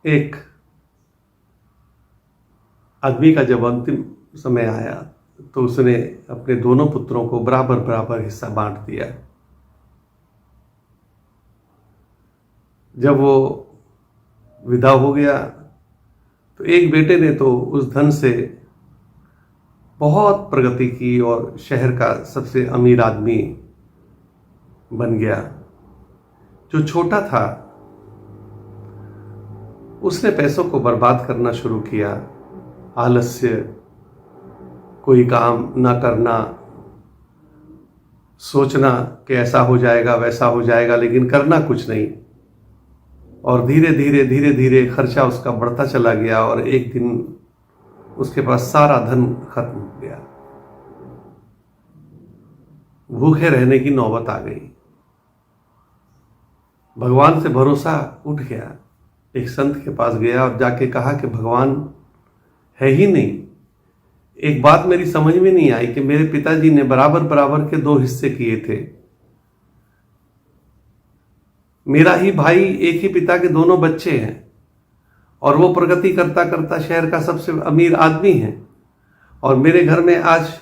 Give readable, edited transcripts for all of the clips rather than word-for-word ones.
एक आदमी का जब अंतिम समय आया तो उसने अपने दोनों पुत्रों को बराबर बराबर हिस्सा बांट दिया। जब वो विदा हो गया तो एक बेटे ने तो उस धन से बहुत प्रगति की और शहर का सबसे अमीर आदमी बन गया। जो छोटा था उसने पैसों को बर्बाद करना शुरू किया। आलस्य, कोई काम ना करना, सोचना कि ऐसा हो जाएगा वैसा हो जाएगा लेकिन करना कुछ नहीं। और धीरे धीरे खर्चा उसका बढ़ता चला गया और एक दिन उसके पास सारा धन खत्म हो गया। भूखे रहने की नौबत आ गई। भगवान से भरोसा उठ गया। एक संत के पास गया और जाके कहा कि भगवान है ही नहीं। एक बात मेरी समझ में नहीं आई कि मेरे पिताजी ने बराबर बराबर के 2 हिस्से किए थे। मेरा ही भाई, एक ही पिता के दोनों बच्चे हैं और वो प्रगति करता करता शहर का सबसे अमीर आदमी है और मेरे घर में आज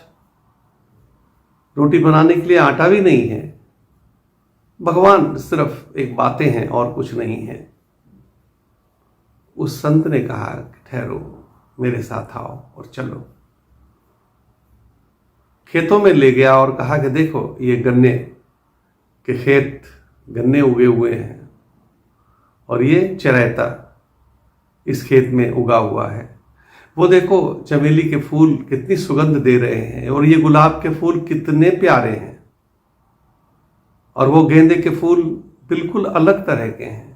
रोटी बनाने के लिए आटा भी नहीं है। भगवान सिर्फ एक बातें हैं और कुछ नहीं है। उस संत ने कहा कि ठहरो, मेरे साथ आओ और चलो। खेतों में ले गया और कहा कि देखो ये गन्ने के खेत, गन्ने उगे हुए हैं और ये चरैता इस खेत में उगा हुआ है। वो देखो चमेली के फूल कितनी सुगंध दे रहे हैं और ये गुलाब के फूल कितने प्यारे हैं और वो गेंदे के फूल बिल्कुल अलग तरह के हैं।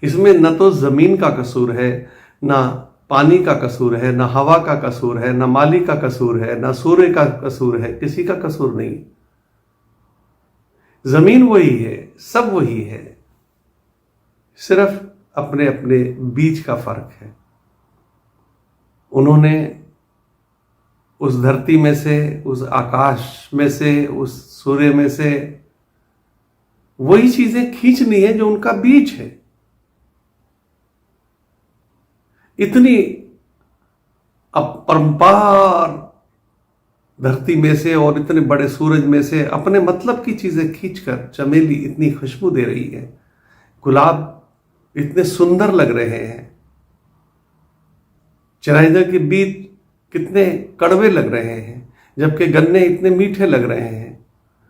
इसमें न तो जमीन का कसूर है, ना पानी का कसूर है, ना हवा का कसूर है, ना माली का कसूर है, ना सूर्य का कसूर है, किसी का कसूर नहीं। जमीन वही है, सब वही है, सिर्फ अपने अपने बीज का फर्क है। उन्होंने उस धरती में से, उस आकाश में से, उस सूर्य में से वही चीजें खींचनी है जो उनका बीज है। इतनी अपरंपार धरती में से और इतने बड़े सूरज में से अपने मतलब की चीजें खींचकर चमेली इतनी खुशबू दे रही है, गुलाब इतने सुंदर लग रहे हैं, चिरैता के बीज कितने कड़वे लग रहे हैं, जबकि गन्ने इतने मीठे लग रहे हैं।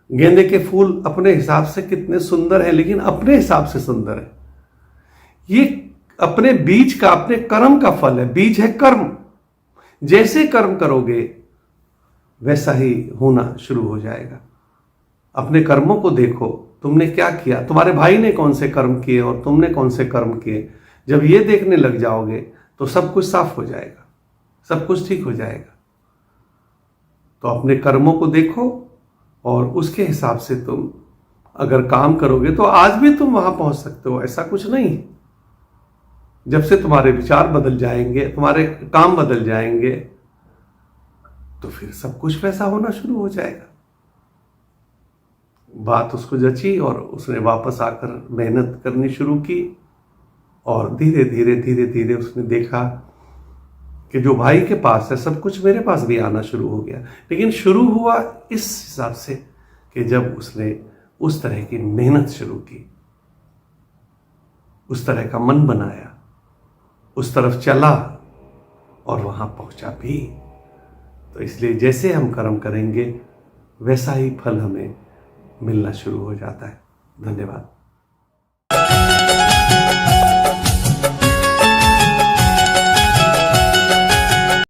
गेंदे के फूल अपने हिसाब से कितने सुंदर हैं, लेकिन अपने हिसाब से सुंदर है। ये अपने बीज का, अपने कर्म का फल है। बीज है कर्म। जैसे कर्म करोगे वैसा ही होना शुरू हो जाएगा। अपने कर्मों को देखो, तुमने क्या किया, तुम्हारे भाई ने कौन से कर्म किए और तुमने कौन से कर्म किए। जब ये देखने लग जाओगे तो सब कुछ साफ हो जाएगा, सब कुछ ठीक हो जाएगा। तो अपने कर्मों को देखो और उसके हिसाब से तुम अगर काम करोगे तो आज भी तुम वहां पहुंच सकते हो, ऐसा कुछ नहीं। जब से तुम्हारे विचार बदल जाएंगे, तुम्हारे काम बदल जाएंगे, तो फिर सब कुछ वैसा होना शुरू हो जाएगा। बात उसको जची और उसने वापस आकर मेहनत करनी शुरू की और धीरे धीरे उसने देखा कि जो भाई के पास है सब कुछ मेरे पास भी आना शुरू हो गया। लेकिन शुरू हुआ इस हिसाब से कि जब उसने उस तरह की मेहनत शुरू की, उस तरह का मन बनाया, उस तरफ चला और वहां पहुंचा भी। तो इसलिए जैसे हम कर्म करेंगे वैसा ही फल हमें मिलना शुरू हो जाता है। धन्यवाद।